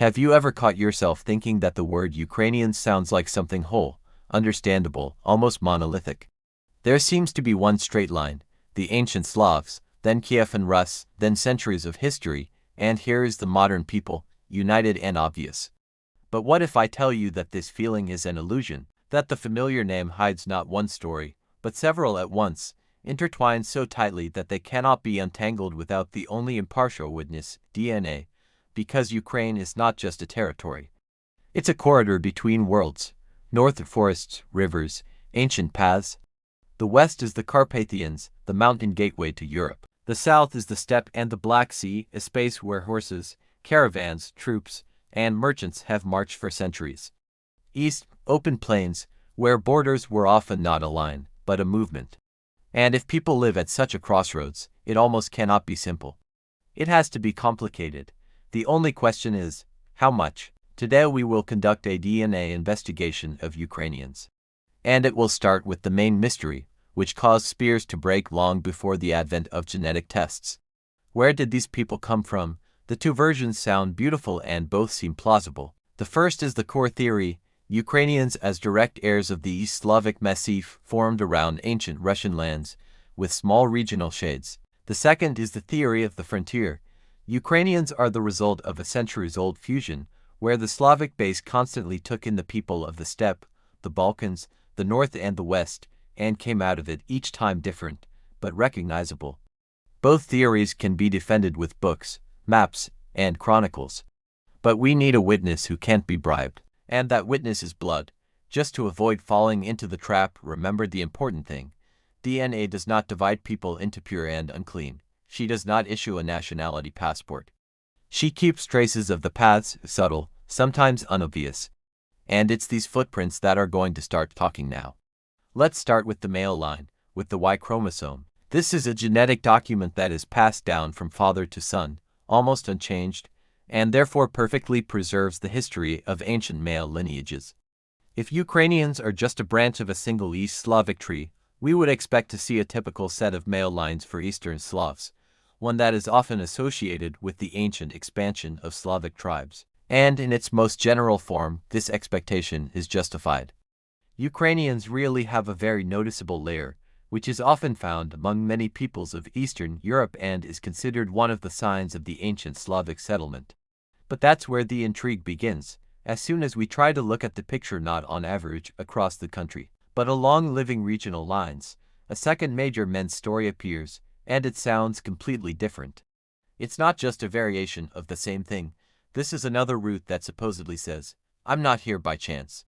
Have you ever caught yourself thinking that the word Ukrainian sounds like something whole, understandable, almost monolithic? There seems to be one straight line, the ancient Slavs, then Kiev and Rus, then centuries of history, and here is the modern people, united and obvious. But what if I tell you that this feeling is an illusion, that the familiar name hides not one story, but several at once, intertwined so tightly that they cannot be untangled without the only impartial witness, DNA, because Ukraine is not just a territory. It's a corridor between worlds, north forests, rivers, ancient paths. The west is the Carpathians, the mountain gateway to Europe. The south is the steppe and the Black Sea, a space where horses, caravans, troops, and merchants have marched for centuries. East, open plains, where borders were often not a line, but a movement. And if people live at such a crossroads, it almost cannot be simple. It has to be complicated. The only question is, how much? Today we will conduct a DNA investigation of Ukrainians. And it will start with the main mystery, which caused spears to break long before the advent of genetic tests. Where did these people come from? The two versions sound beautiful and both seem plausible. The first is the core theory, Ukrainians as direct heirs of the East Slavic Massif formed around ancient Russian lands, with small regional shades. The second is the theory of the frontier. Ukrainians are the result of a centuries-old fusion, where the Slavic base constantly took in the people of the steppe, the Balkans, the north and the west, and came out of it each time different, but recognizable. Both theories can be defended with books, maps, and chronicles. But we need a witness who can't be bribed, and that witness is blood. Just to avoid falling into the trap, remember the important thing. DNA does not divide people into pure and unclean. She does not issue a nationality passport. She keeps traces of the paths, subtle, sometimes unobvious. And it's these footprints that are going to start talking now. Let's start with the male line, with the Y chromosome. This is a genetic document that is passed down from father to son, almost unchanged, and therefore perfectly preserves the history of ancient male lineages. If Ukrainians are just a branch of a single East Slavic tree, we would expect to see a typical set of male lines for Eastern Slavs, one that is often associated with the ancient expansion of Slavic tribes. And in its most general form, this expectation is justified. Ukrainians really have a very noticeable layer, which is often found among many peoples of Eastern Europe and is considered one of the signs of the ancient Slavic settlement. But that's where the intrigue begins, as soon as we try to look at the picture not on average across the country, but along living regional lines. A second major men's story appears, and it sounds completely different. It's not just a variation of the same thing. This is another route that supposedly says, I'm not here by chance.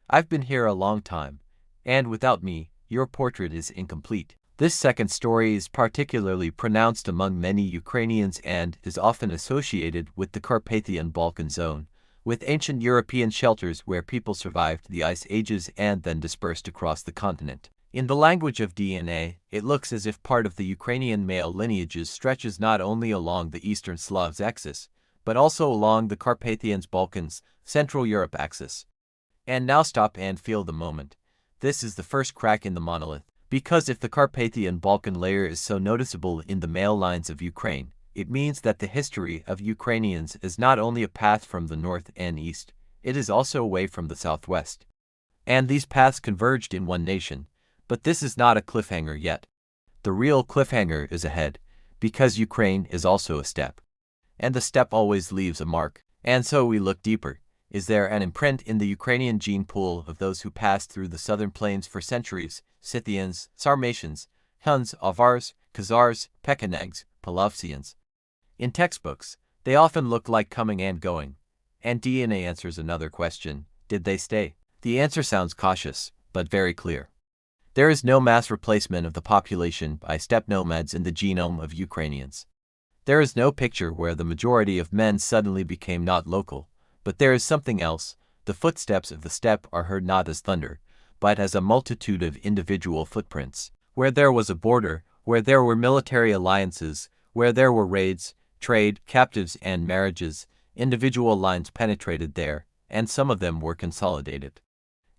I've been here a long time, and without me, your portrait is incomplete. This second story is particularly pronounced among many Ukrainians and is often associated with the Carpathian Balkan zone, with ancient European shelters where people survived the ice ages and then dispersed across the continent. In the language of DNA, it looks as if part of the Ukrainian male lineages stretches not only along the Eastern Slavs axis, but also along the Carpathians Balkans, Central Europe axis. And now stop and feel the moment. This is the first crack in the monolith, because if the Carpathian Balkan layer is so noticeable in the male lines of Ukraine, it means that the history of Ukrainians is not only a path from the north and east, it is also away from the southwest. And these paths converged in one nation. But this is not a cliffhanger yet. The real cliffhanger is ahead, because Ukraine is also a steppe. And the steppe always leaves a mark. And so we look deeper. Is there an imprint in the Ukrainian gene pool of those who passed through the southern plains for centuries? Scythians, Sarmatians, Huns, Avars, Khazars, Pechenegs, Polovsians. In textbooks, they often look like coming and going. And DNA answers another question. Did they stay? The answer sounds cautious, but very clear. There is no mass replacement of the population by steppe nomads in the genome of Ukrainians. There is no picture where the majority of men suddenly became not local, but there is something else. The footsteps of the steppe are heard not as thunder, but as a multitude of individual footprints. Where there was a border, where there were military alliances, where there were raids, trade, captives and marriages, individual lines penetrated there, and some of them were consolidated.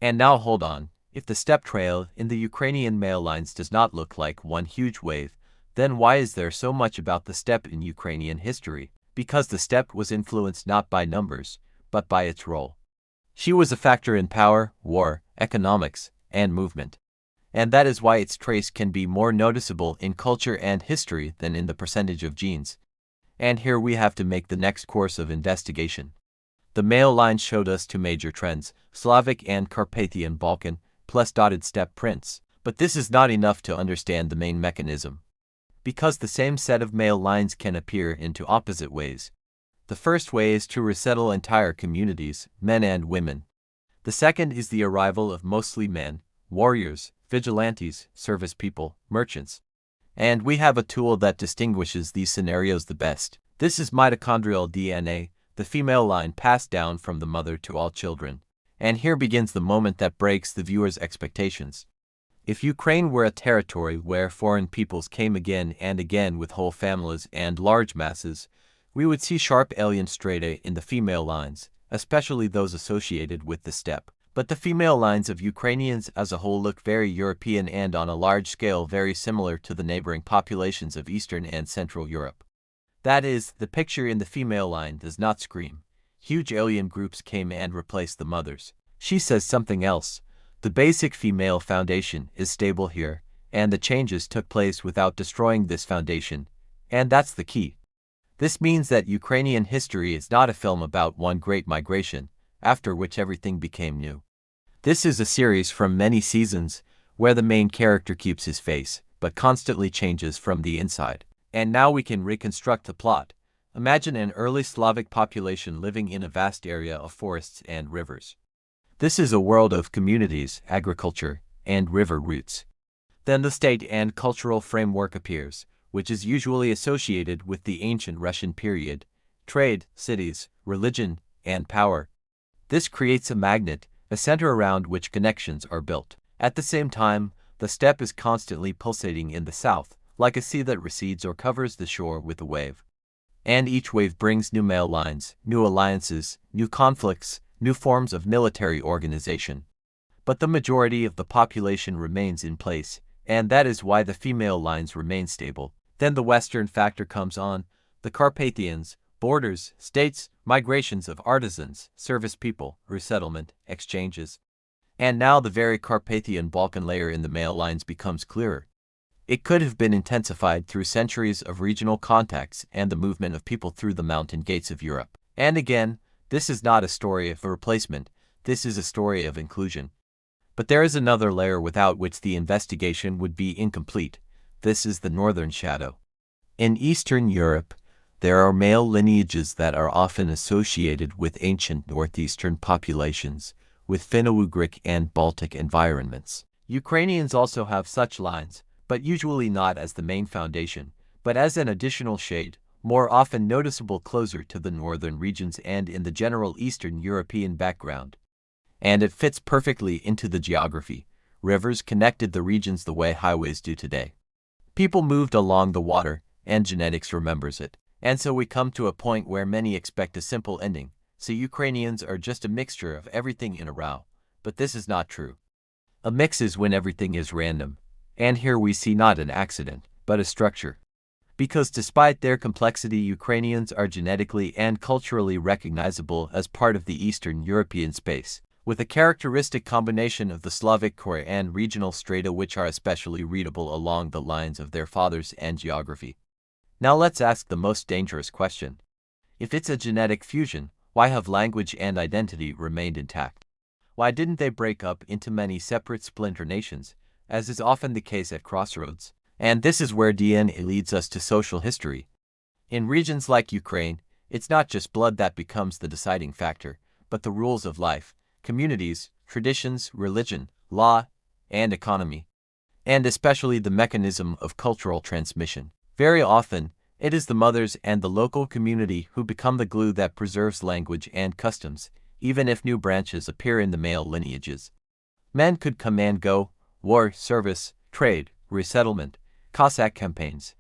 And now hold on. If the steppe trail in the Ukrainian male lines does not look like one huge wave, then why is there so much about the steppe in Ukrainian history? because the steppe was influenced not by numbers, but by its role. She was a factor in power, war, economics, and movement. And that is why its trace can be more noticeable in culture and history than in the percentage of genes. And here we have to make the next course of investigation. The male line showed us two major trends, Slavic and Carpathian Balkan, plus dotted steppe prints. But this is not enough to understand the main mechanism. Because the same set of male lines can appear into opposite ways. The first way is to resettle entire communities, men and women. The second is the arrival of mostly men, warriors, vigilantes, service people, merchants. And we have a tool that distinguishes these scenarios the best. This is mitochondrial DNA, the female line passed down from the mother to all children. And here begins the moment that breaks the viewer's expectations. If Ukraine were a territory where foreign peoples came again and again with whole families and large masses, we would see sharp alien strata in the female lines, especially those associated with the steppe. But the female lines of Ukrainians as a whole look very European and on a large scale very similar to the neighboring populations of Eastern and Central Europe. That is, the picture in the female line does not scream. Huge alien groups came and replaced the mothers. She says something else. The basic female foundation is stable here, and the changes took place without destroying this foundation, and that's the key. This means that Ukrainian history is not a film about one great migration, after which everything became new. This is a series from many seasons, where the main character keeps his face, but constantly changes from the inside. And now we can reconstruct the plot. Imagine an early Slavic population living in a vast area of forests and rivers. This is a world of communities, agriculture, and river routes. Then the state and cultural framework appears, which is usually associated with the ancient Russian period, trade, cities, religion, and power. This creates a magnet, a center around which connections are built. At the same time, the steppe is constantly pulsating in the south, like a sea that recedes or covers the shore with a wave. And each wave brings new male lines, new alliances, new conflicts, new forms of military organization. But the majority of the population remains in place, and that is why the female lines remain stable. Then the Western factor comes on, the Carpathians, borders, states, migrations of artisans, service people, resettlement, exchanges. And now the very Carpathian Balkan layer in the male lines becomes clearer. It could have been intensified through centuries of regional contacts and the movement of people through the mountain gates of Europe. And again, this is not a story of a replacement, this is a story of inclusion. But there is another layer without which the investigation would be incomplete. This is the northern shadow. In Eastern Europe, there are male lineages that are often associated with ancient northeastern populations, with Finno-Ugric and Baltic environments. Ukrainians also have such lines, but usually not as the main foundation, but as an additional shade, more often noticeable closer to the northern regions and in the general Eastern European background. And it fits perfectly into the geography. Rivers connected the regions the way highways do today. People moved along the water, and genetics remembers it. And so we come to a point where many expect a simple ending. So Ukrainians are just a mixture of everything in a row. But this is not true. A mix is when everything is random. And here we see not an accident, but a structure. Because despite their complexity, Ukrainians are genetically and culturally recognizable as part of the Eastern European space, with a characteristic combination of the Slavic core and regional strata which are especially readable along the lines of their fathers and geography. Now let's ask the most dangerous question. If it's a genetic fusion, why have language and identity remained intact? Why didn't they break up into many separate splinter nations, as is often the case at crossroads? And this is where DNA leads us to social history. In regions like Ukraine, it's not just blood that becomes the deciding factor, but the rules of life, communities, traditions, religion, law, and economy, and especially the mechanism of cultural transmission. Very often, it is the mothers and the local community who become the glue that preserves language and customs, even if new branches appear in the male lineages. Men could come and go, war, service, trade, resettlement, Cossack campaigns.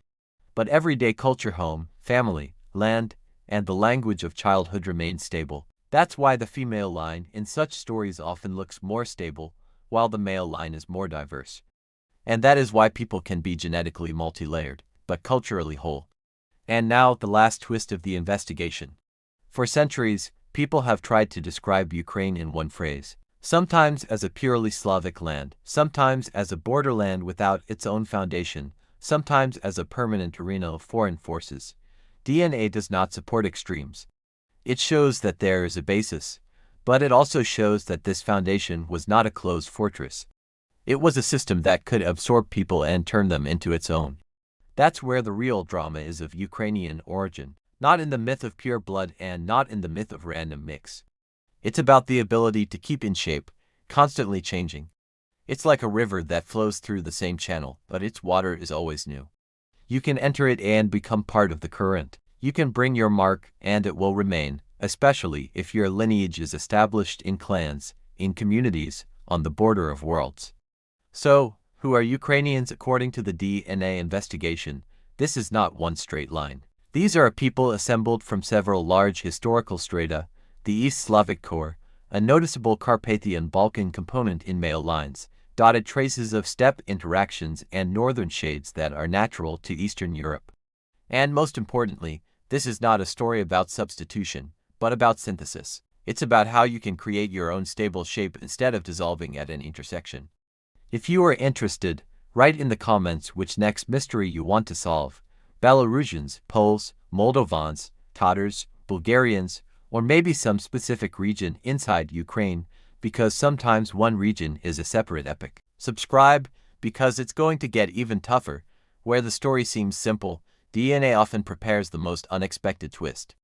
But everyday culture, home, family, land, and the language of childhood remain stable. That's why the female line in such stories often looks more stable, while the male line is more diverse. And that is why people can be genetically multi-layered, but culturally whole. And now the last twist of the investigation. For centuries, people have tried to describe Ukraine in one phrase, sometimes as a purely Slavic land, sometimes as a borderland without its own foundation, sometimes as a permanent arena of foreign forces. DNA does not support extremes. It shows that there is a basis, but it also shows that this foundation was not a closed fortress. It was a system that could absorb people and turn them into its own. That's where the real drama is of Ukrainian origin, not in the myth of pure blood and not in the myth of random mix. It's about the ability to keep in shape, constantly changing. It's like a river that flows through the same channel, but its water is always new. You can enter it and become part of the current. You can bring your mark and it will remain, especially if your lineage is established in clans, in communities, on the border of worlds. So, who are Ukrainians according to the DNA investigation? This is not one straight line. These are a people assembled from several large historical strata, the East Slavic core, a noticeable Carpathian Balkan component in male lines, dotted traces of steppe interactions and northern shades that are natural to Eastern Europe. And most importantly, this is not a story about substitution, but about synthesis. It's about how you can create your own stable shape instead of dissolving at an intersection. If you are interested, write in the comments which next mystery you want to solve. Belarusians, Poles, Moldovans, Tatars, Bulgarians, or maybe some specific region inside Ukraine, because sometimes one region is a separate epic. Subscribe, because it's going to get even tougher. Where the story seems simple, DNA often prepares the most unexpected twist.